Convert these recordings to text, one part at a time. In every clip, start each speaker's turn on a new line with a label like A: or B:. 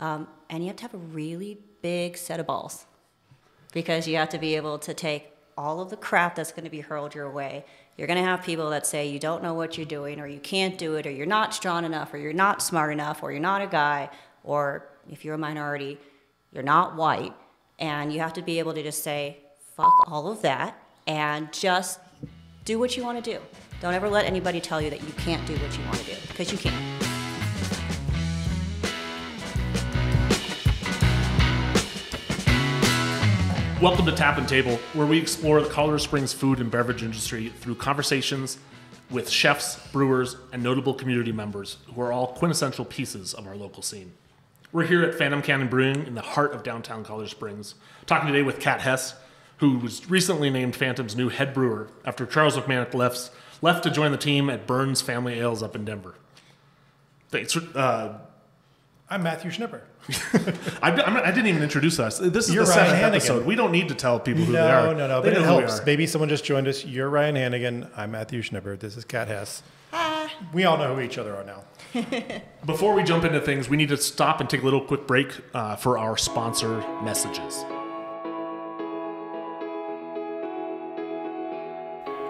A: And you have to have a really big set of balls because you have to be able to take all of the crap that's going to be hurled your way. You're going to have people that say you don't know what you're doing, or you can't do it, or you're not strong enough, or you're not smart enough, or you're not a guy, or if you're a minority, you're not white. And you have to be able to just say, fuck all of that, and just do what you want to do. Don't ever let anybody tell you that you can't do what you want to do, because you can.
B: Welcome to Tap and Table, where we explore the Colorado Springs food and beverage industry through conversations with chefs, brewers, and notable community members who are all quintessential pieces of our local scene. We're here at Canyon Brewing in the heart of downtown Colorado Springs, talking today with Kat Hess, who was recently named Phantom's new head brewer after Charles McManus left to join the team at Burns Family Ales up in Denver. Thanks.
C: I'm Matthew Schniper.
B: I didn't even introduce us. This is
C: You're
B: the
C: Ryan
B: 7th
C: Hannigan.
B: episode. We don't need to tell people who they are.
C: No,
B: They
C: but it
B: know who we
C: helps.
B: are.
C: Maybe someone just joined us. You're Ryan Hannigan. I'm Matthew Schniper. This is Kat Hess.
A: Hi.
C: We all know who each other are now.
B: Before we jump into things, we need to stop and take a little quick break for our sponsor messages.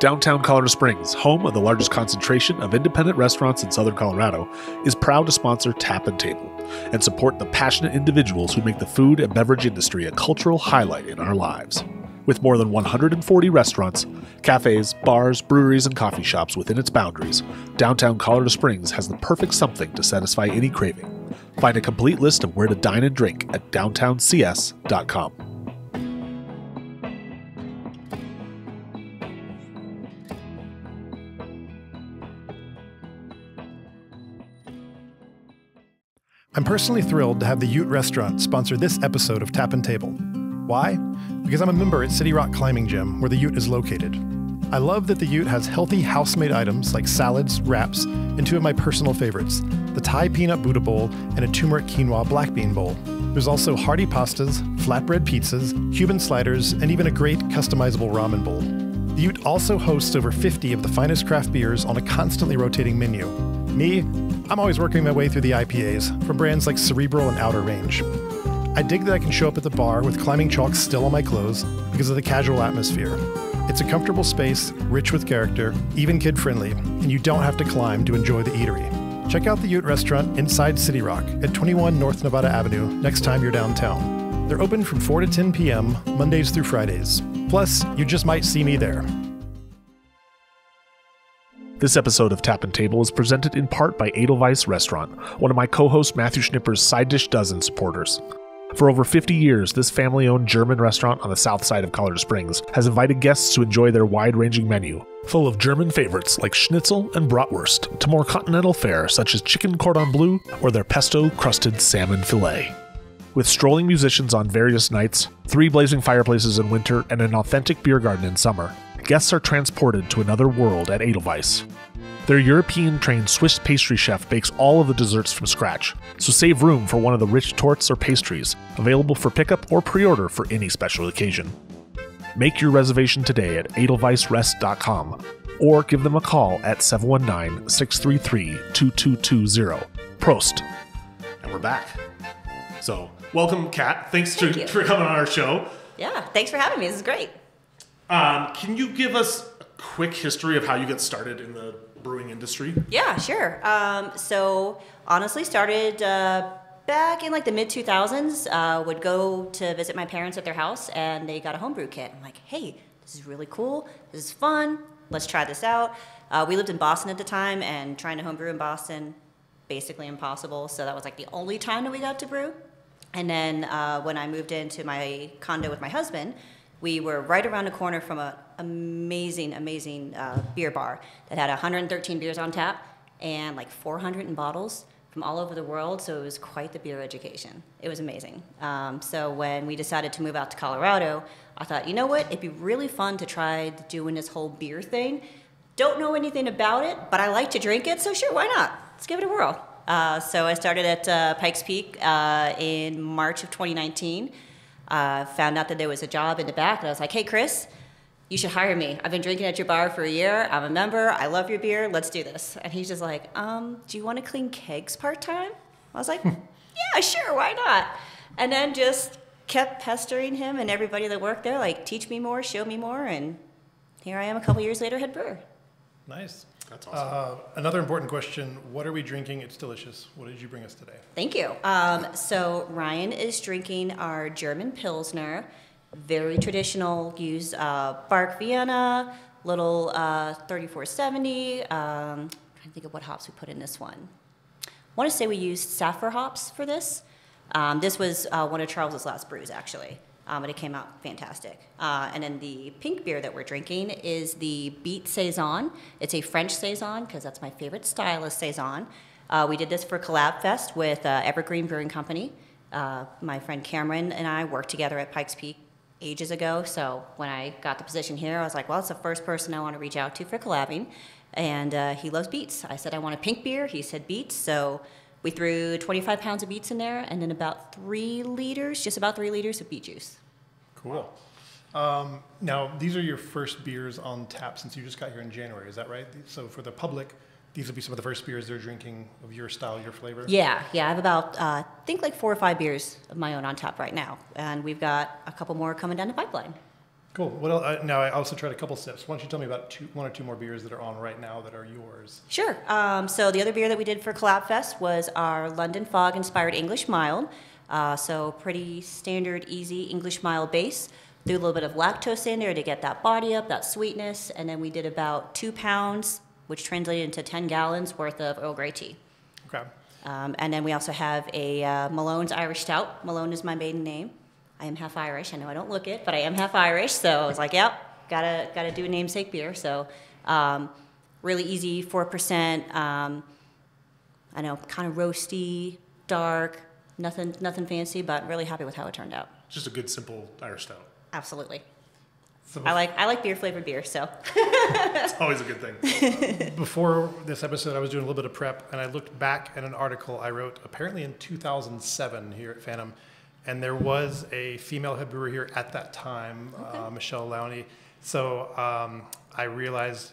B: Downtown Colorado Springs, home of the largest concentration of independent restaurants in southern Colorado, is proud to sponsor Tap and Table and support the passionate individuals who make the food and beverage industry a cultural highlight in our lives. With more than 140 restaurants, cafes, bars, breweries, and coffee shops within its boundaries, downtown Colorado Springs has the perfect something to satisfy any craving. Find a complete list of where to dine and drink at downtowncs.com.
C: I'm personally thrilled to have the Ute Restaurant sponsor this episode of Tap and Table. Why? Because I'm a member at City Rock Climbing Gym, where the Ute is located. I love that the Ute has healthy house-made items like salads, wraps, and two of my personal favorites, the Thai peanut Buddha bowl and a turmeric quinoa black bean bowl. There's also hearty pastas, flatbread pizzas, Cuban sliders, and even a great customizable ramen bowl. The Ute also hosts over 50 of the finest craft beers on a constantly rotating menu. Me, I'm always working my way through the IPAs, from brands like Cerebral and Outer Range. I dig that I can show up at the bar with climbing chalk still on my clothes because of the casual atmosphere. It's a comfortable space, rich with character, even kid-friendly, and you don't have to climb to enjoy the eatery. Check out the Ute Restaurant inside City Rock at 21 North Nevada Avenue next time you're downtown. They're open from 4 to 10 p.m., Mondays through Fridays. Plus, you just might see me there.
B: This episode of Tap and Table is presented in part by Edelweiss Restaurant, one of my co-host Matthew Schniper's Side Dish Dozen supporters. For over 50 years, this family-owned German restaurant on the south side of Colorado Springs has invited guests to enjoy their wide-ranging menu, full of German favorites like schnitzel and bratwurst, to more continental fare such as chicken cordon bleu or their pesto-crusted salmon fillet. With strolling musicians on various nights, 3 blazing fireplaces in winter, and an authentic beer garden in summer, guests are transported to another world at Edelweiss. Their European-trained Swiss pastry chef bakes all of the desserts from scratch, so save room for one of the rich torts or pastries, available for pickup or pre-order for any special occasion. Make your reservation today at edelweissrest.com or give them a call at 719-633-2220. Prost. And we're back. So, welcome, Kat. Thanks for coming on our show.
A: Yeah, thanks for having me. This is great.
B: Can you give us a quick history of how you got started in the brewing industry?
A: Yeah, sure. So honestly, started back in like the mid-2000s. Would go to visit my parents at their house, and they got a homebrew kit. I'm like, hey, this is really cool. This is fun. Let's try this out. We lived in Boston at the time, and trying to homebrew in Boston, basically impossible. So that was like the only time that we got to brew. And then when I moved into my condo with my husband, we were right around the corner from an amazing beer bar that had 113 beers on tap and like 400 in bottles from all over the world. So it was quite the beer education. It was amazing. So when we decided to move out to Colorado, I thought, you know what? It'd be really fun to try doing this whole beer thing. Don't know anything about it, but I like to drink it, so sure, why not? Let's give it a whirl. So I started at Pikes Peak in March of 2019. Found out that there was a job in the back, and I was like, hey, Chris, you should hire me. I've been drinking at your bar for a year. I'm a member. I love your beer. Let's do this. And he's just like, do you want to clean kegs part-time? I was like, yeah, sure, why not? And then just kept pestering him and everybody that worked there, like, teach me more, show me more, and here I am a couple years later, head brewer.
C: Nice.
B: That's awesome.
C: Another important question, what are we drinking? It's delicious. What did you bring us today?
A: Thank you. So Ryan is drinking our German Pilsner, very traditional, use Bark Vienna, little 3470. Trying to think of what hops we put in this one. I want to say we used Saffir hops for this. This was one of Charles's last brews, actually, but it came out fantastic. And then the pink beer that we're drinking is the Beet Saison. It's a French Saison, because that's my favorite style of Saison. We did this for Collab Fest with Evergreen Brewing Company. My friend Cameron and I worked together at Pikes Peak ages ago, so when I got the position here, I was like, well, it's the first person I want to reach out to for collabing, and he loves beets. I said I want a pink beer, he said beets, so we threw 25 pounds of beets in there, and then about 3 liters, just about 3 liters of beet juice.
C: Cool. Now, these are your first beers on tap since you just got here in January, is that right? So for the public, these will be some of the first beers they're drinking of your style, your flavor?
A: Yeah, I have about, I think like 4 or 5 beers of my own on tap right now, and we've got a couple more coming down the pipeline.
C: Cool. What else, now, I also tried a couple sips. Why don't you tell me about 1 or 2 more beers that are on right now that are yours?
A: Sure. So the other beer that we did for Collab Fest was our London Fog inspired English Mild. So pretty standard, easy English Mild base. Threw a little bit of lactose in there to get that body up, that sweetness, and then we did about 2 pounds, which translated into 10 gallons worth of Earl Grey tea.
C: Okay.
A: And then we also have a Malone's Irish Stout. Malone is my maiden name. I am half Irish. I know I don't look it, but I am half Irish, so I was like, yep, gotta do a namesake beer. So really easy, 4%. I know, kind of roasty, dark, nothing fancy, but really happy with how it turned out.
B: Just a good, simple Irish stout.
A: Absolutely.
C: So
A: I like beer flavored beer, so.
B: It's always a good thing.
C: before this episode, I was doing a little bit of prep, and I looked back at an article I wrote apparently in 2007 here at Phantom, and there was a female head brewer here at that time,
A: Okay.
C: Michelle Lowney. So I realized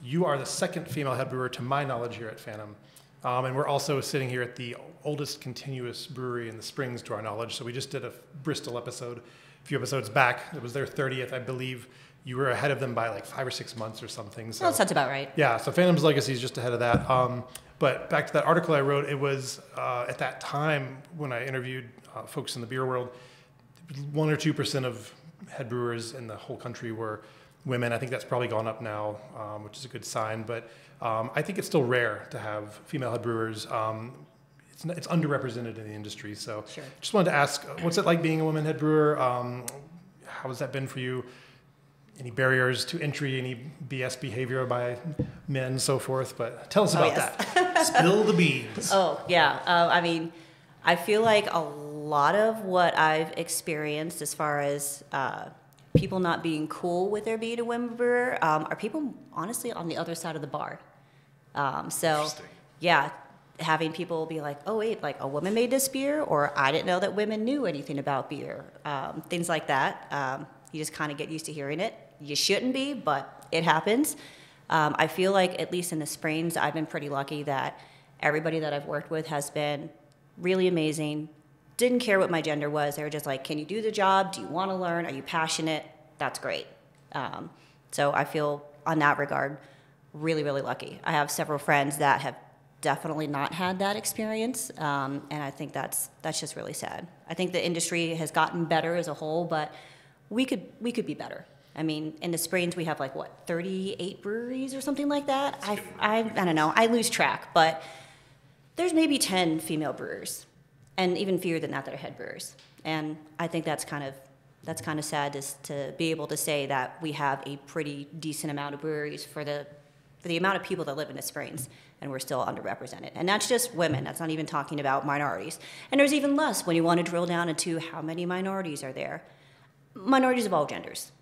C: you are the second female head brewer to my knowledge here at Phantom. And we're also sitting here at the oldest continuous brewery in the Springs to our knowledge. So we just did a Bristol episode a few episodes back. It was their 30th, I believe. You were ahead of them by like 5 or 6 months or something. So
A: Well, that sounds about right.
C: yeah, so Phantom's Legacy is just ahead of that. But back to that article I wrote, it was at that time when I interviewed folks in the beer world, 1 or 2% of head brewers in the whole country were women. I think that's probably gone up now, which is a good sign. But I think it's still rare to have female head brewers. It's underrepresented in the industry. So
A: Sure.
C: just wanted to ask, what's it like being a woman head brewer? How has that been for you? Any barriers to entry, any BS behavior by men and so forth? But tell us about that.
B: Spill the beans.
A: Oh, yeah. I mean, I feel like a lot of what I've experienced as far as people not being cool with their being a women brewer are people, honestly, on the other side of the bar. So,
B: Interesting.
A: yeah, having people be like, oh, wait, like a woman made this beer, or I didn't know that women knew anything about beer. Things like that. You just kind of get used to hearing it. You shouldn't be, but it happens. I feel like, at least in the Springs, I've been pretty lucky that everybody that I've worked with has been really amazing. Didn't care what my gender was. They were just like, can you do the job? Do you want to learn? Are you passionate? That's great. So I feel, on that regard, really, really lucky. I have several friends that have definitely not had that experience, and I think that's just really sad. I think the industry has gotten better as a whole, but we could be better. I mean, in the Springs, we have 38 breweries or something like that. I don't know. I lose track, but there's maybe 10 female brewers, and even fewer than that are head brewers. And I think that's kind of sad to be able to say that we have a pretty decent amount of breweries for the amount of people that live in the Springs, and we're still underrepresented. And that's just women. That's not even talking about minorities. And there's even less when you want to drill down into how many minorities are there. Minorities of all genders.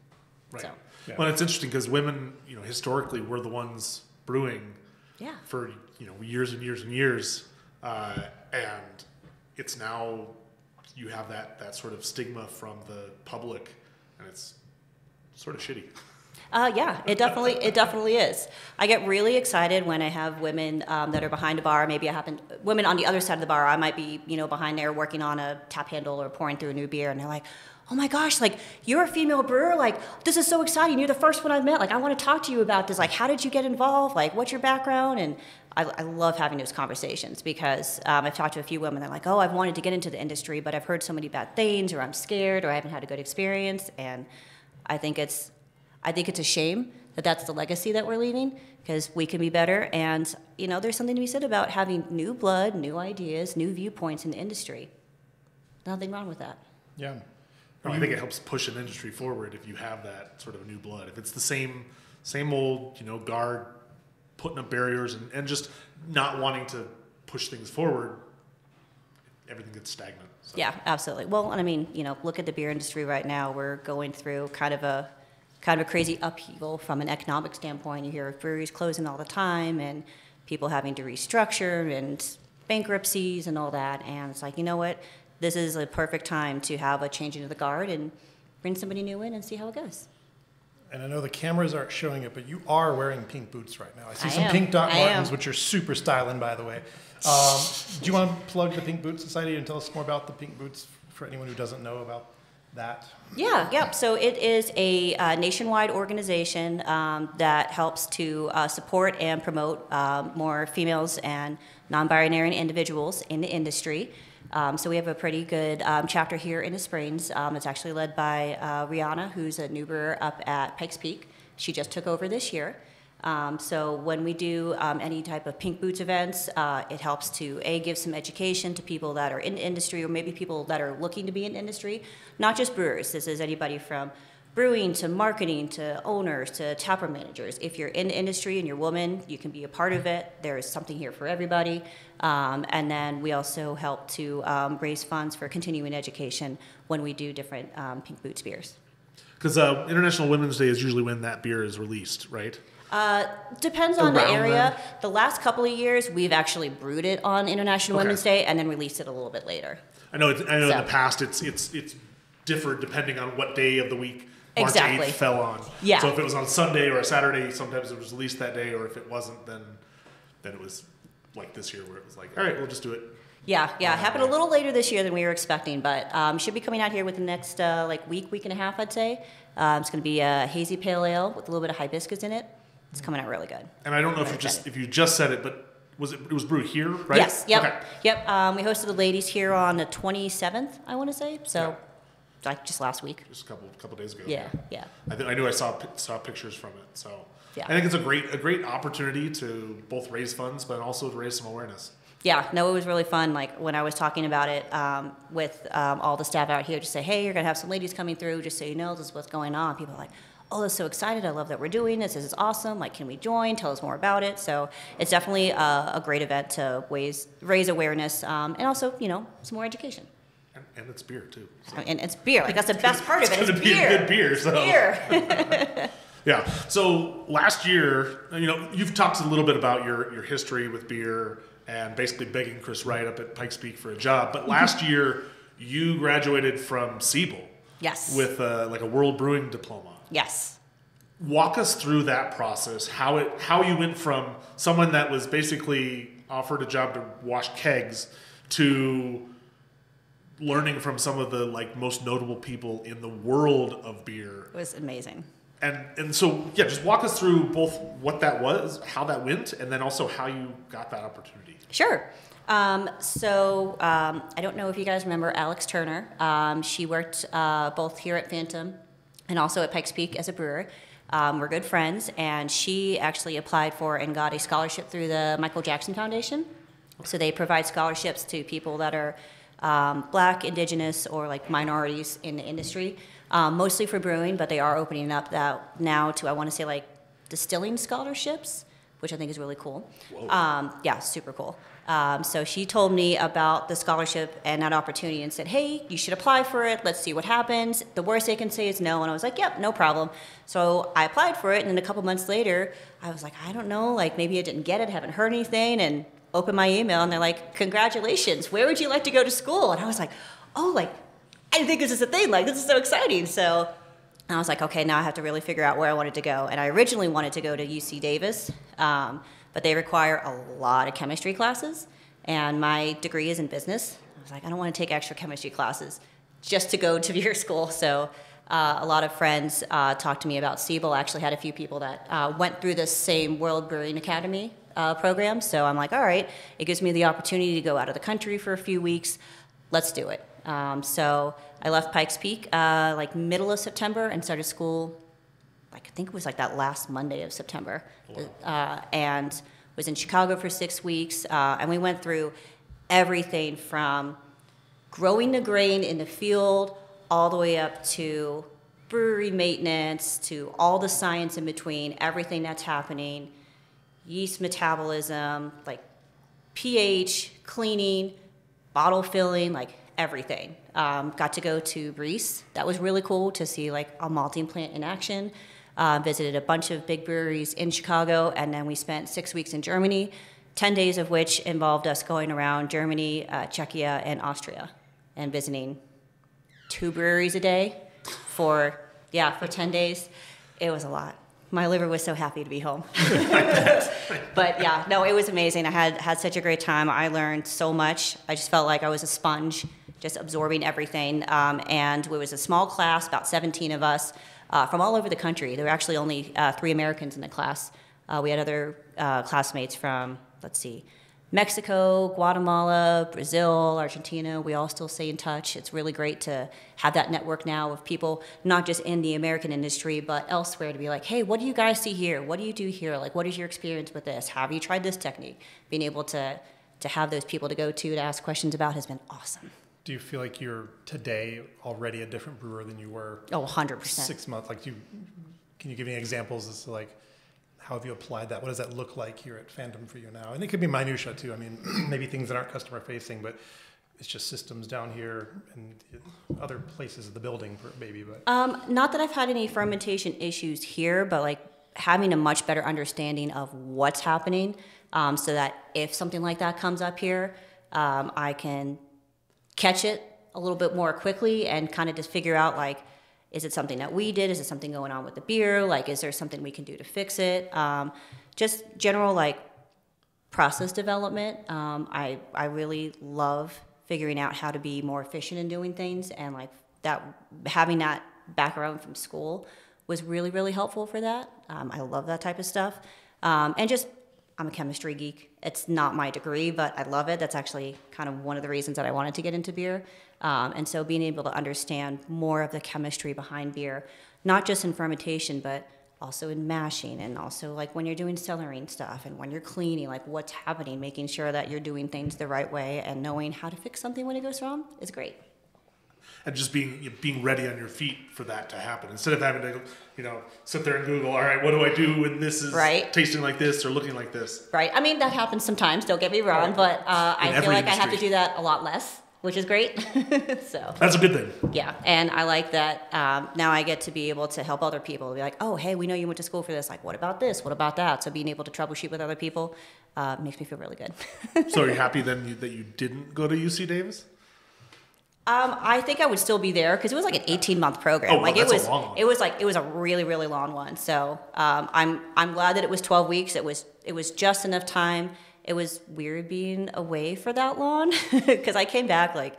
B: Right.
A: So.
C: Yeah.
B: Well, it's interesting because women, historically were the ones brewing
A: Yeah.
B: for, years and years and years. And it's now you have that sort of stigma from the public, and it's sort of shitty.
A: Yeah, it definitely is. I get really excited when I have women that are behind a bar. Maybe women on the other side of the bar. I might be, behind there working on a tap handle or pouring through a new beer, and they're like, "Oh my gosh, like you're a female brewer. Like this is so exciting. You're the first one I've met. Like I want to talk to you about this. Like how did you get involved? Like what's your background?" And I love having those conversations because I've talked to a few women. They're like, "Oh, I've wanted to get into the industry, but I've heard so many bad things, or I'm scared, or I haven't had a good experience." And I think it's a shame that that's the legacy that we're leaving because we can be better. And, there's something to be said about having new blood, new ideas, new viewpoints in the industry. Nothing wrong with that.
C: Yeah.
B: I think it helps push an industry forward if you have that sort of new blood. If it's the same old, guard putting up barriers and just not wanting to push things forward, everything gets stagnant. So.
A: Yeah, absolutely. Well, and I mean, look at the beer industry right now. We're going through kind of a crazy upheaval from an economic standpoint. You hear of breweries closing all the time and people having to restructure and bankruptcies and all that. And it's like, you know what? This is a perfect time to have a changing of the guard and bring somebody new in and see how it goes.
C: And I know the cameras aren't showing it, but you are wearing pink boots right now. I see some
A: am.
C: pink Doc
A: I
C: Martens,
A: am.
C: which are super styling, by the way. Do you want to plug the Pink Boot Society and tell us more about the pink boots for anyone who doesn't know about that?
A: Yeah. So it is a nationwide organization that helps to support and promote more females and non-binary individuals in the industry. So we have a pretty good chapter here in the Springs. It's actually led by Rihanna, who's a new brewer up at Pikes Peak. She just took over this year. So when we do any type of Pink Boots events, it helps to give some education to people that are in the industry or maybe people that are looking to be in the industry, not just brewers. This is anybody from brewing to marketing to owners to taproom managers. If you're in the industry and you're a woman, you can be a part of it. There is something here for everybody. And then we also help to raise funds for continuing education when we do different Pink Boots beers.
B: Because International Women's Day is usually when that beer is released, right?
A: Depends on the
B: Around
A: area.
B: then?
A: The last couple of years, we've actually brewed it on International
B: Okay.
A: Women's Day and then released it a little bit later.
B: I know in the past it's differed depending on what day of the week March
A: Exactly.
B: 8th fell on.
A: Yeah.
B: So if it was on Sunday or a Saturday, sometimes it was released that day, or if it wasn't, then it was like this year where it was like, all right, we'll just do it.
A: Yeah. It happened a little later this year than we were expecting, but should be coming out here within the next week and a half, I'd say. It's going to be a hazy pale ale with a little bit of hibiscus in it. It's coming out really good.
B: And I don't know if you just said it, but it was brewed here, right?
A: Yes. Yep.
B: Okay.
A: Yep. We hosted the ladies here on the 27th, I want to say. So, like just last week.
B: Just a couple days ago.
A: Yeah.
B: I knew I saw pictures from it. So
A: Yeah.
B: I think it's a great opportunity to both raise funds, but also to raise some awareness.
A: Yeah, no, it was really fun. Like when I was talking about it with all the staff out here, just say, hey, you're gonna have some ladies coming through, just so you know, this is what's going on. People are like, oh, that's so excited. I love that we're doing this. This is awesome. Like, can we join? Tell us more about it. So it's definitely a great event to raise awareness and also, some more education.
B: And it's beer too. So.
A: And it's beer. Like that's the best part of it.
B: It's
A: It's
B: gonna be
A: beer.
B: a good beer. So.
A: Beer.
B: Yeah. So last year, you've talked a little bit about your history with beer and basically begging Chris Wright up at Pikes Peak for a job. But last year, you graduated from Siebel.
A: Yes.
B: With a World Brewing diploma.
A: Yes.
B: Walk us through that process. How you went from someone that was basically offered a job to wash kegs to learning from some of the most notable people in the world of beer.
A: It was amazing.
B: And so, just walk us through both what that was, how that went, and then also how you got that opportunity.
A: Sure. I don't know if you guys remember Alex Turner. She worked both here at Phantom and also at Pikes Peak as a brewer. We're good friends, and she actually applied for and got a scholarship through the Michael Jackson Foundation. So they provide scholarships to people that are Black, Indigenous, or minorities in the industry, mostly for brewing, but they are opening up that now to, I want to say, distilling scholarships, which I think is really cool. Yeah, super cool. So she told me about the scholarship and that opportunity and said, hey, you should apply for it. Let's see what happens. The worst they can say is no. And I was like, yep, no problem. So I applied for it. And then a couple months later, I was like, I don't know, maybe I didn't get it. Haven't heard anything. And opened my email and they're like, congratulations. Where would you like to go to school? And I was like, oh, I didn't think this is a thing. This is so exciting. So And I was like, okay, now I have to really figure out where I wanted to go. And I originally wanted to go to UC Davis, but they require a lot of chemistry classes. And my degree is in business. I was like, I don't want to take extra chemistry classes just to go to beer school. So a lot of friends talked to me about Siebel. I actually had a few people that went through this same World Brewing Academy program. So I'm like, all right, it gives me the opportunity to go out of the country for a few weeks. Let's do it. So I left Pikes Peak like middle of September and started school, like I think it was like that last Monday of September. Wow. And was in Chicago for 6 weeks. And we went through everything from growing the grain in the field all the way up to brewery maintenance, to all the science in between, everything that's happening, yeast metabolism, like pH, cleaning, bottle filling, like everything. Got to go to Reese. That was really cool to see like a malting plant in action. Visited a bunch of big breweries in Chicago, and then we spent 6 weeks in Germany, 10 days of which involved us going around Germany, Czechia, and Austria, and visiting 2 breweries a day for 10 days. It was a lot. My liver was so happy to be home. But yeah, no, it was amazing. I had such a great time. I learned so much. I just felt like I was a sponge, just absorbing everything. And it was a small class, about 17 of us, from all over the country. There were actually only 3 Americans in the class. We had other classmates from, Mexico, Guatemala, Brazil, Argentina. We all still stay in touch. It's really great to have that network now of people, not just in the American industry, but elsewhere, to be like, hey, what do you guys see here? What do you do here? Like, what is your experience with this? Have you tried this technique? Being able to have those people to go to ask questions about has been awesome.
C: Do you feel like you're today already a different brewer than you were?
A: Oh, 100%.
C: 6 months. Like, can you give me examples as to like, how have you applied that? What does that look like here at Phantom for you now? And it could be minutia too. I mean, maybe things that aren't customer facing, but it's just systems down here and other places of the building, maybe. But
A: not that I've had any fermentation issues here, but like having a much better understanding of what's happening, so that if something like that comes up here, I can catch it a little bit more quickly and kind of just figure out like, is it something that we did? Is it something going on with the beer? Like, is there something we can do to fix it? Just general, like, process development. I really love figuring out how to be more efficient in doing things. And, like, that having that background from school was really, really helpful for that. I love that type of stuff. And just, I'm a chemistry geek. It's not my degree, but I love it. That's actually kind of one of the reasons that I wanted to get into beer. And so being able to understand more of the chemistry behind beer, not just in fermentation, but also in mashing, and also like when you're doing cellaring stuff and when you're cleaning, like what's happening, making sure that you're doing things the right way and knowing how to fix something when it goes wrong is great.
B: And just being ready on your feet for that to happen, instead of having to, sit there and Google, all right, what do I do when this is tasting like this or looking like this?
A: Right. I mean, that happens sometimes, don't get me wrong, but I feel like I have to do that a lot less, which is great. So
B: that's a good thing.
A: Yeah, and I like that now I get to be able to help other people. Be like, oh, hey, we know you went to school for this. Like, what about this? What about that? So being able to troubleshoot with other people makes me feel really good.
B: So are you happy then that you didn't go to UC Davis?
A: I think I would still be there because it was like an 18-month program.
B: Oh, well, that's a long one.
A: It was a really, really long one. So I'm glad that it was 12 weeks. It was just enough time. It was weird being away for that long because I came back like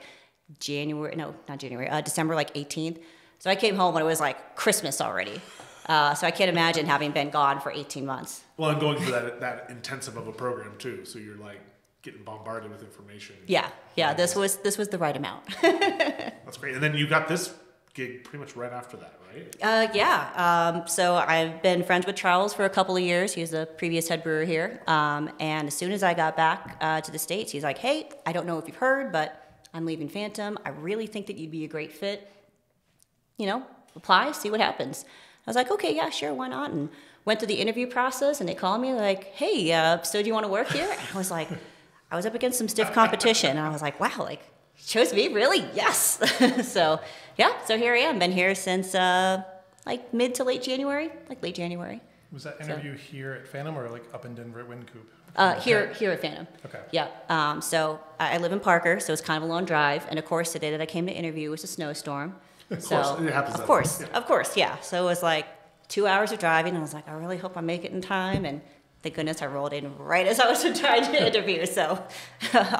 A: December like 18th. So I came home and it was like Christmas already. So I can't imagine having been gone for 18 months.
B: Well, and going through that intensive of a program too. So you're like getting bombarded with information.
A: Yeah. This was the right amount.
B: That's great. And then you got this gig pretty much right after that, right?
A: So I've been friends with Charles for a couple of years. He was the previous head brewer here. And as soon as I got back to the States, he's like, hey, I don't know if you've heard, but I'm leaving Phantom. I really think that you'd be a great fit. Apply, see what happens. I was like, okay, yeah, sure, why not? And went through the interview process, and they called me like, hey, so do you want to work here? And I was like, I was up against some stiff competition, and I was like, wow, like, chose me? Really? Yes. So here I am. Been here since like mid to late January, late January.
C: Was that interview here at Phantom or like up in Denver at Wynkoop?
A: Here at Phantom.
C: Okay.
A: Yeah. So I live in Parker, so it's kind of a long drive. And of course, the day that I came to interview was a snowstorm.
B: Of course, it happens.
A: Of course, yeah. So it was like 2 hours of driving, and I was like, I really hope I make it in time. And thank goodness I rolled in right as I was trying to interview. So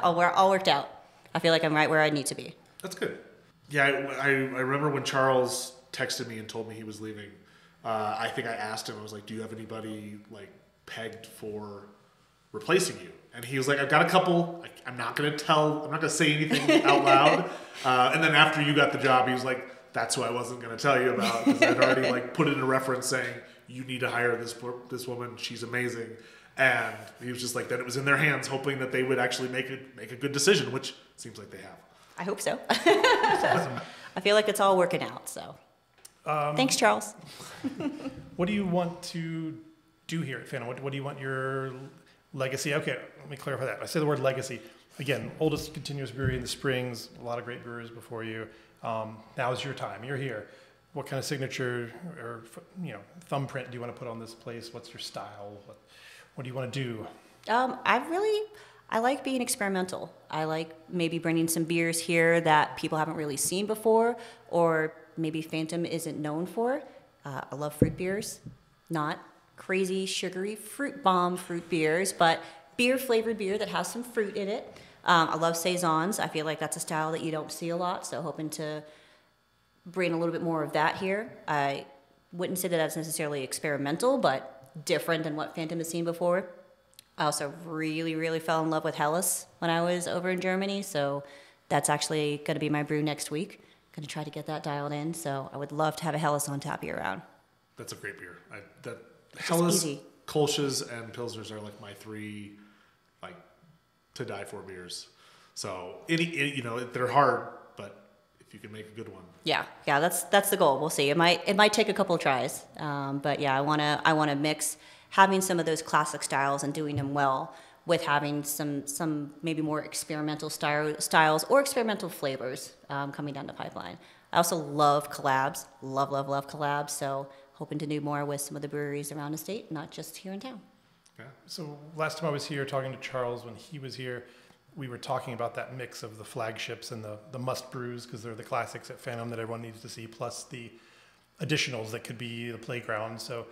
A: all worked out. I feel like I'm right where I need to be.
B: That's good. Yeah, I remember when Charles texted me and told me he was leaving. I think I asked him, I was like, do you have anybody like pegged for replacing you? And he was like, I've got a couple. I'm not going to say anything out loud. And then after you got the job, he was like, that's who I wasn't going to tell you about, because I'd already like put in a reference saying, you need to hire this woman. She's amazing. And he was just like, that it was in their hands, hoping that they would actually make a good decision, which seems like they have.
A: I hope so. I feel like it's all working out. So thanks, Charles.
C: What do you want to do here at Phantom? What do you want your legacy? Okay, let me clarify that. I say the word legacy. Again, oldest continuous brewery in the Springs, a lot of great brewers before you. Now is your time. You're here. What kind of signature or thumbprint do you want to put on this place? What's your style? What do you want to do?
A: I like being experimental. I like maybe bringing some beers here that people haven't really seen before, or maybe Phantom isn't known for. I love fruit beers, not crazy sugary fruit bomb fruit beers, but flavored beer that has some fruit in it. I love saisons. I feel like that's a style that you don't see a lot, so hoping to bring a little bit more of that here. I wouldn't say that that's necessarily experimental, but different than what Phantom has seen before. I also really, really fell in love with Helles when I was over in Germany, so that's actually going to be my brew next week. Going to try to get that dialed in, so I would love to have a Helles on tap year-round.
B: That's a great beer. Helles, Kolsch's, and Pilsners are like my three, like, to die for beers. So they're hard, but if you can make a good one. Yeah,
A: that's the goal. We'll see. It might take a couple of tries, but yeah, I wanna mix having some of those classic styles and doing them well with having some maybe more experimental styles or experimental flavors coming down the pipeline. I also love collabs, love collabs. So hoping to do more with some of the breweries around the state, not just here in town.
C: Yeah. So last time I was here talking to Charles when he was here, we were talking about that mix of the flagships and the must brews, because they're the classics at Phantom that everyone needs to see, plus the additionals that could be the playground. So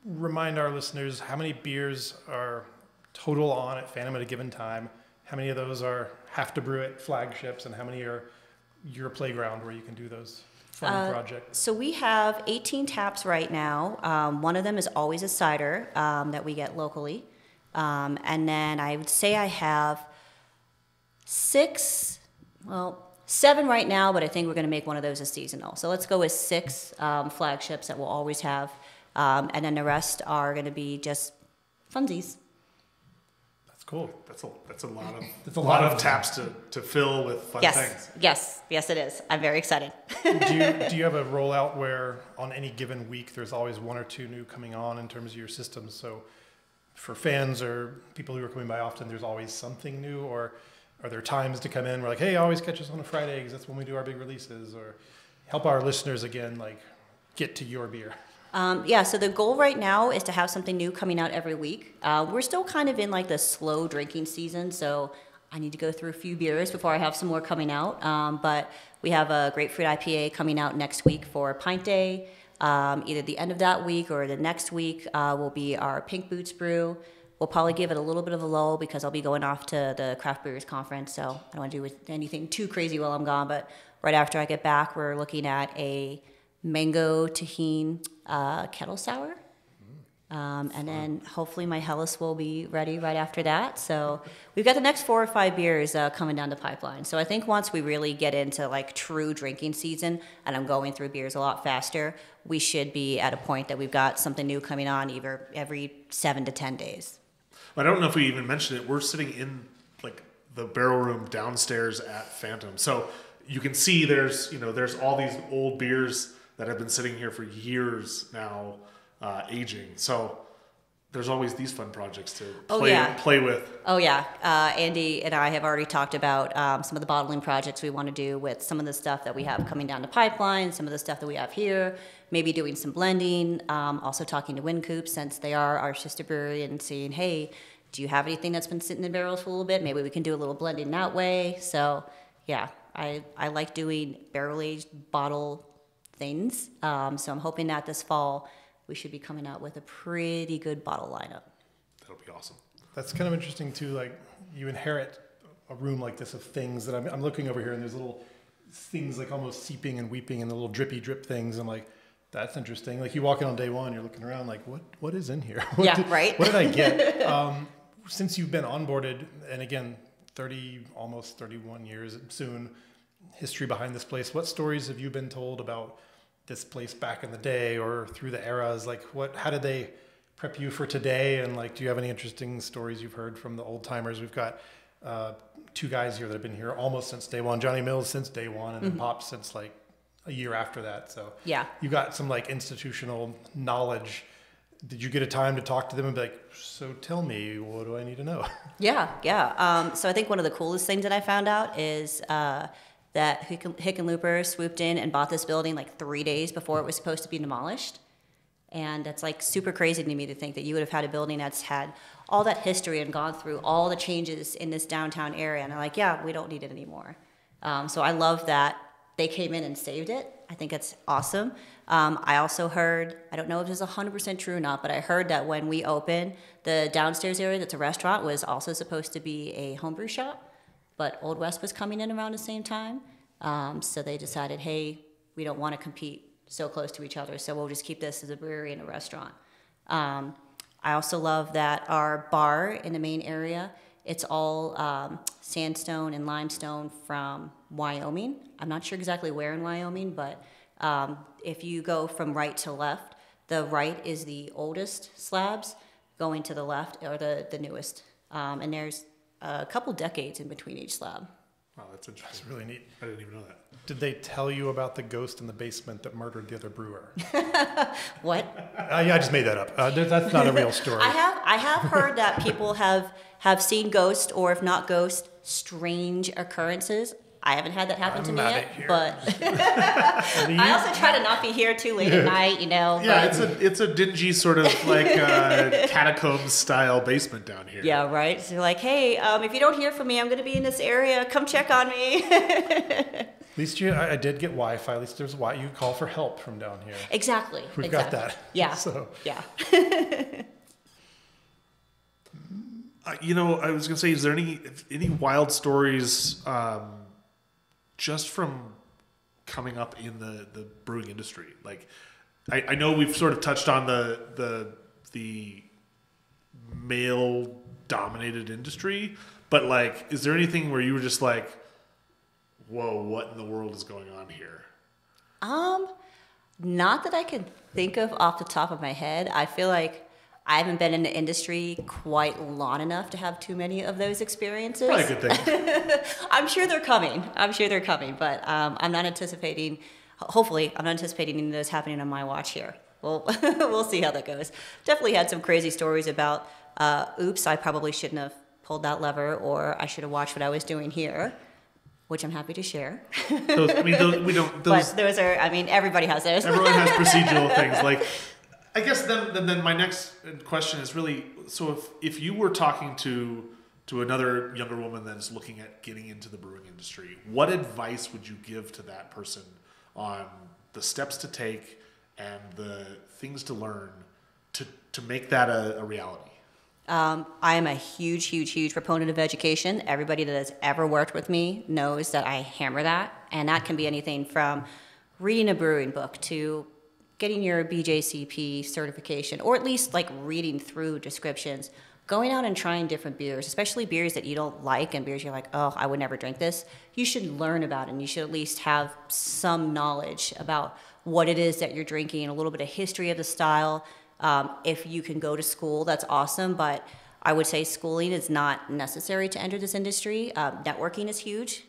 C: remind our listeners, how many beers are total on at Phantom at a given time? How many of those have to brew at flagships, and how many are your playground where you can do those fun projects?
A: So we have 18 taps right now. One of them is always a cider that we get locally. And then I would say I have 7 right now, but I think we're going to make one of those a seasonal. So let's go with 6 flagships that we'll always have. And then the rest are going to be just funsies.
C: That's cool.
B: That's a lot of taps to fill with fun things.
A: Yes, it is. I'm very excited.
C: Do you have a rollout where on any given week there's always 1 or 2 new coming on in terms of your systems? So for fans or people who are coming by often, there's always something new, or are there times to come in where like, hey, always catch us on a Friday because that's when we do our big releases, or help our listeners again, like get to your beer?
A: So the goal right now is to have something new coming out every week. We're still kind of in like the slow drinking season, so I need to go through a few beers before I have some more coming out. But we have a grapefruit IPA coming out next week for Pint Day. Either the end of that week or the next week will be our Pink Boots brew. We'll probably give it a little bit of a lull because I'll be going off to the Craft Brewers Conference, so I don't want to do anything too crazy while I'm gone. But right after I get back, we're looking at a mango tahini kettle sour. And then hopefully my Helles will be ready right after that. So we've got the next 4 or 5 beers coming down the pipeline. So I think once we really get into like true drinking season and I'm going through beers a lot faster, we should be at a point that we've got something new coming on either every 7 to 10 days.
B: I don't know if we even mentioned it. We're sitting in like the barrel room downstairs at Phantom. So you can see there's all these old beers that have been sitting here for years now, aging. So there's always these fun projects to play with.
A: Oh yeah, Andy and I have already talked about some of the bottling projects we want to do with some of the stuff that we have coming down the pipeline, some of the stuff that we have here, maybe doing some blending, also talking to Wincoop since they are our sister brewery and seeing, hey, do you have anything that's been sitting in barrels for a little bit? Maybe we can do a little blending that way. So yeah, I like doing barrel-aged bottle things. So I'm hoping that this fall we should be coming out with a pretty good bottle lineup.
B: That'll be awesome.
C: That's kind of interesting too. Like you inherit a room like this of things that I'm looking over here, and there's little things like almost seeping and weeping and the little drippy drip things. I'm like, that's interesting. Like you walk in on day one, you're looking around like, what is in here?
A: Right.
C: What did I get? Since you've been onboarded, and again, almost 31 years soon, history behind this place, what stories have you been told about this place back in the day or through the eras? Like how did they prep you for today? And like, do you have any interesting stories you've heard from the old timers? We've got two guys here that have been here almost since day one. Johnny Mills since day one, and then Pop since like a year after that. So
A: yeah,
C: you got some like institutional knowledge. Did you get a time to talk to them and be like, so tell me, what do I need to know?
A: Yeah. So I think one of the coolest things that I found out is that Hickenlooper swooped in and bought this building like 3 days before it was supposed to be demolished. And that's like super crazy to me to think that you would have had a building that's had all that history and gone through all the changes in this downtown area. And they're like, yeah, we don't need it anymore. So I love that they came in and saved it. I think it's awesome. I also heard, I don't know if this is 100% true or not, but I heard that when we opened, the downstairs area that's a restaurant was also supposed to be a homebrew shop, but Old West was coming in around the same time. So they decided, hey, we don't want to compete so close to each other, so we'll just keep this as a brewery and a restaurant. I also love that our bar in the main area, it's all sandstone and limestone from Wyoming. I'm not sure exactly where in Wyoming, but if you go from right to left, the right is the oldest slabs, going to the left are the newest. And there's a couple decades in between each slab.
C: Wow, that's really neat.
B: I didn't even know that.
C: Did they tell you about the ghost in the basement that murdered the other brewer?
A: What?
C: Yeah, I just made that up. That's not a real story.
A: I have heard that people have seen ghosts, or if not ghosts, strange occurrences. I haven't had that happen to me yet, but I also try to not be here too late at night, you know.
B: Yeah, it's a dingy sort of like catacombs style basement down here.
A: Yeah, right. So you're like, hey, if you don't hear from me, I'm going to be in this area. Come check on me.
C: At least I did get Wi-Fi. At least there's Wi-Fi. You call for help from down here.
A: Exactly.
C: We've got that.
A: Yeah.
C: So
A: yeah.
B: I was gonna say, is there any wild stories just from coming up in the brewing industry? Like, I know we've sort of touched on the male dominated industry, but like, is there anything where you were just like, whoa, what in the world is going on here?
A: Not that I can think of off the top of my head. I feel like I haven't been in the industry quite long enough to have too many of those experiences.
B: Probably a good thing.
A: I'm sure they're coming, but I'm not anticipating, hopefully, I'm not anticipating any of those happening on my watch here. We'll see how that goes. Definitely had some crazy stories about, oops, I probably shouldn't have pulled that lever, or I should have watched what I was doing here, which I'm happy to share. But those are, everybody has those.
B: Everyone has procedural things. Like, I guess then my next question is really, so if you were talking to another younger woman that's looking at getting into the brewing industry, what advice would you give to that person on the steps to take and the things to learn to make that a reality?
A: I am a huge proponent of education. Everybody that has ever worked with me knows that I hammer that, and that can be anything from reading a brewing book to getting your BJCP certification, or at least like reading through descriptions, going out and trying different beers, especially beers that you don't like and beers you're like, oh, I would never drink this. You should learn about it, and you should at least have some knowledge about what it is that you're drinking, a little bit of history of the style. If you can go to school, that's awesome, but I would say schooling is not necessary to enter this industry. Networking is huge.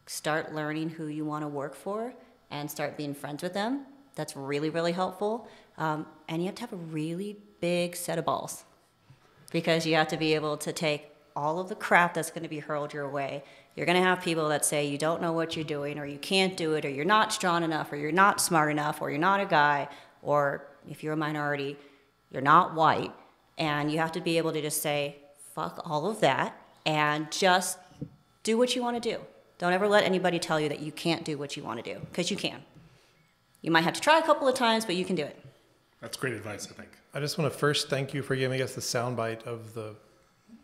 A: Start learning who you want to work for and start being friends with them. That's really, really helpful. And you have to have a really big set of balls, because you have to be able to take all of the crap that's going to be hurled your way. You're going to have people that say you don't know what you're doing, or you can't do it, or you're not strong enough, or you're not smart enough, or you're not a guy, or if you're a minority, you're not white. And you have to be able to just say, fuck all of that, and just do what you want to do. Don't ever let anybody tell you that you can't do what you want to do, because you can. You might have to try a couple of times, but you can do it.
B: That's great advice, I think.
C: I just want to first thank you for giving us the soundbite of the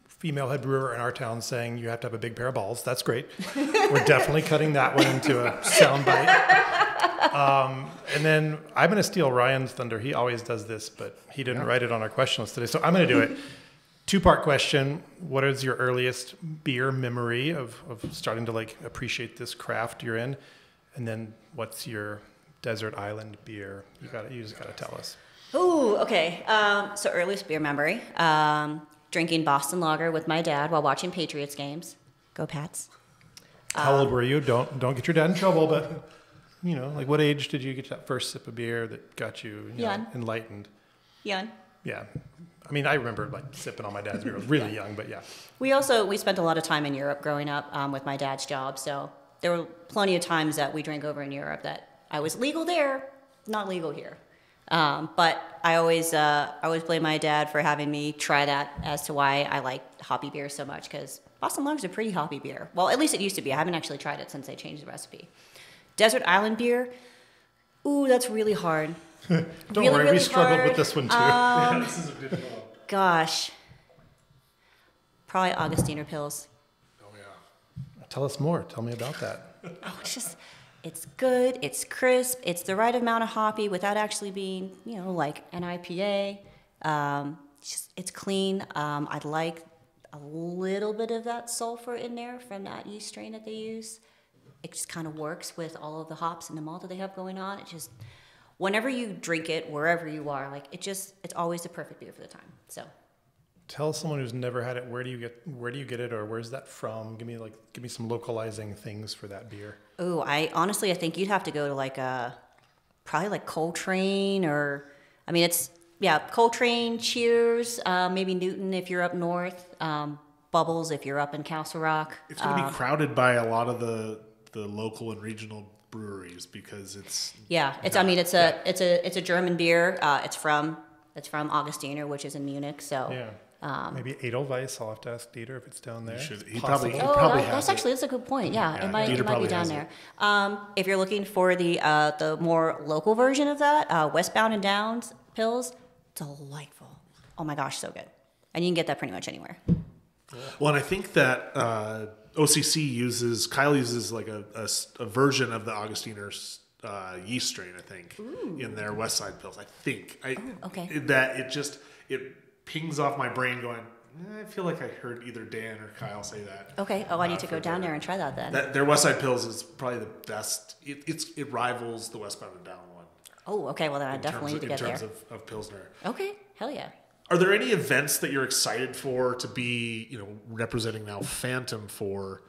C: female head brewer in our town saying you have to have a big pair of balls. That's great. We're definitely cutting that one into a soundbite. And then I'm going to steal Ryan's thunder. He always does this, but he didn't write it on our question list today. So I'm going to do it. Two-part question. What is your earliest beer memory of starting to like appreciate this craft you're in? And then what's your desert island beer? You just got to tell us.
A: Ooh, okay. So earliest beer memory. Drinking Boston Lager with my dad while watching Patriots games. Go Pats.
C: How old were you? Don't get your dad in trouble, but you know, like what age did you get that first sip of beer that got you, know, enlightened?
A: Young.
C: Yeah. I mean, I remember like sipping on my dad's beer. I was really young, but yeah.
A: We spent a lot of time in Europe growing up with my dad's job, so there were plenty of times that we drank over in Europe that I was legal there, not legal here. But I always blame my dad for having me try that as to why I like hoppy beer so much, because Boston Lager's a pretty hoppy beer. Well, at least it used to be. I haven't actually tried it since they changed the recipe. Desert Island beer, ooh, that's really hard.
C: Don't worry, we struggled with this one too.
B: This is a difficult.
A: Gosh, probably Augustiner Pils.
B: Oh yeah.
C: Tell us more. Tell me about that.
A: Oh, it's good, it's crisp, it's the right amount of hoppy without actually being, you know, like an IPA. It's clean. I'd like a little bit of that sulfur in there from that yeast strain that they use. It just kind of works with all of the hops and the malt that they have going on. It just, whenever you drink it, wherever you are, like it's always the perfect beer for the time. So.
C: Tell someone who's never had it, where do you get it, or where's that from? Give me some localizing things for that beer.
A: Oh, I think you'd have to go to probably like Coltrane, or I mean Coltrane, Cheers, maybe Newton if you're up north, Bubbles if you're up in Castle Rock.
B: It's going to be crowded by a lot of the local and regional breweries because it's.
A: Yeah, it's a German beer. It's from Augustiner, which is in Munich. So.
C: Yeah. Maybe Edelweiss. I'll have to ask Dieter if it's down there.
B: He probably has
A: that's a good point. Yeah, it might be down there. If you're looking for the more local version of that, Westbound and Downs Pils, delightful. Oh my gosh, so good. And you can get that pretty much anywhere.
B: Well, and I think that Kyle uses like a version of the Augustiner's yeast strain, I think, in their West Side Pils. I think.
A: Okay.
B: That it pings off my brain going, I feel like I heard either Dan or Kyle say that.
A: Okay. Oh, I need to go down there and try that then.
B: Their West Side Pils is probably the best. It rivals the Westbound and Down one.
A: Oh, okay. Well, then I definitely need to get there.
B: In terms of Pilsner.
A: Okay. Hell yeah.
B: Are there any events that you're excited for to be, representing now Phantom for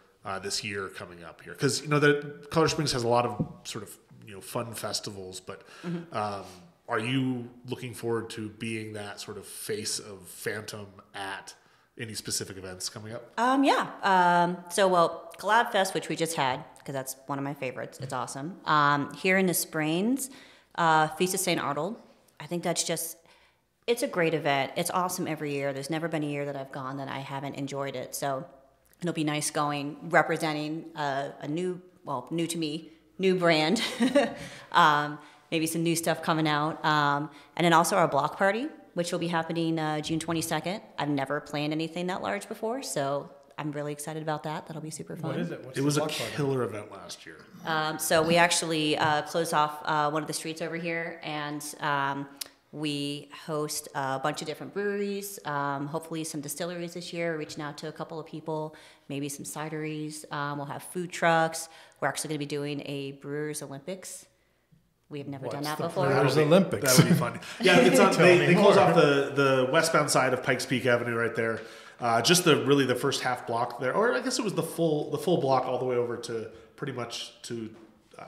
B: this year coming up here? Because, the Colorado Springs has a lot of sort of, fun festivals, but are you looking forward to being that sort of face of Phantom at any specific events coming up?
A: Yeah. Collab Fest, which we just had, because that's one of my favorites. It's awesome. Here in the Springs, Feast of St. Arnold. I think that's just, it's a great event. It's awesome every year. There's never been a year that I've gone that I haven't enjoyed it. So it'll be nice representing a new to me, new brand. Maybe some new stuff coming out. And then also our block party, which will be happening June 22nd. I've never planned anything that large before, so I'm really excited about that. That'll be super fun.
C: What is it?
B: It was a killer event last year.
A: So we actually closed off one of the streets over here, and we host a bunch of different breweries, hopefully some distilleries this year. We're reaching out to a couple of people, maybe some cideries. We'll have food trucks. We're actually going to be doing a Brewers Olympics. We have never done that before.
C: Brewers Olympics.
B: That would be fun. Yeah, it's on. They close off the westbound side of Pikes Peak Avenue right there. Just the first half block there, or I guess it was the full block all the way over to pretty much to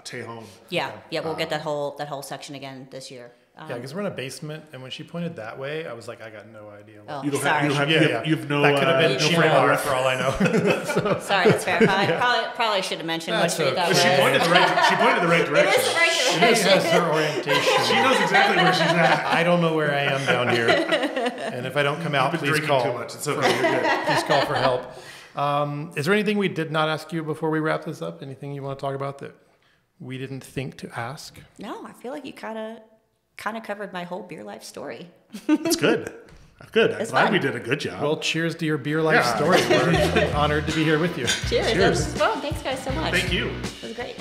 B: Tejon.
A: Yeah, we'll get that whole section again this year.
C: Yeah, because we're in a basement, and when she pointed that way, I was like, I got no idea.
A: Oh,
B: you
A: sorry.
B: You have no.
C: That could have been Chino for all I know.
A: Sorry, that's fair. Probably should have mentioned which street that was.
B: She pointed the right direction.
A: It is the right direction.
C: She has her orientation.
B: She knows exactly where she's at.
C: I don't know where I am down here, and if I don't come out, please call.
B: Too much. It's okay. You're good.
C: Please call for help. Is there anything we did not ask you before we wrap this up? Anything you want to talk about that we didn't think to ask?
A: No, I feel like you kind of covered my whole beer life story.
B: It's good. Good. I'm
A: It's
B: glad
A: fun.
B: we did a good job.
C: Well, cheers to your beer life story. We're honored to be here with you.
A: Cheers. That was fun. Thanks, guys, so much.
B: Thank you.
A: It was great.